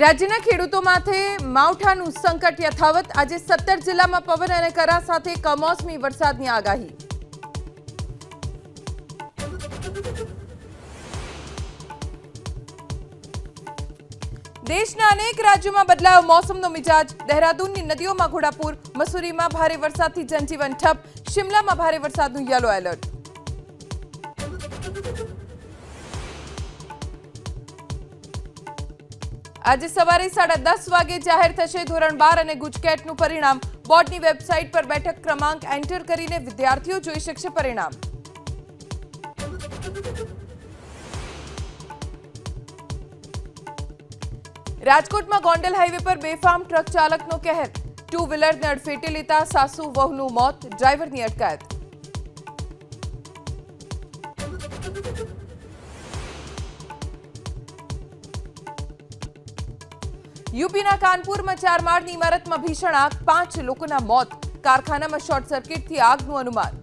રાજ્યના ખેડૂતો માથે માવઠાનું સંકટ યથાવત। આજે 17 જિલ્લામાં પવન અને કરા સાથે કમોસમી વરસાદની આગાહી। દેશના અનેક રાજ્યોમાં બદલાયો મોસમનો મિજાજ। દહેરાદૂનની નદીઓમાં ઘોડાપૂર, મસૂરીમાં ભારે વરસાદથી જનજીવન ઠપ, શિમલામાં ભારે વરસાદનું યલો એલર્ટ। આજે સવારે 10:30 વાગે જાહેર થશે ધોરણ 12 અને ગુજકેટનું પરિણામ। બોર્ડની વેબસાઇટ પર બેઠક ક્રમાંક એન્ટર કરીને વિદ્યાર્થીઓ જોઈ શકશે પરિણામ। રાજકોટમાં ગોંડલ હાઈવે પર બેફામ ટ્રક ચાલકનો કહેર। 2 વ્હીલરને અડફેટે લેતા સાસુ વહુનું મોત, ડ્રાઈવરની અટકાયત। यूपीના કાનપુરમાં 4 માળની ઇમારતમાં ભીષણ આગ, 5 લોકોના મોત। કારખાનામાં શોર્ટ સર્કિટથી આગનું અનુમાન।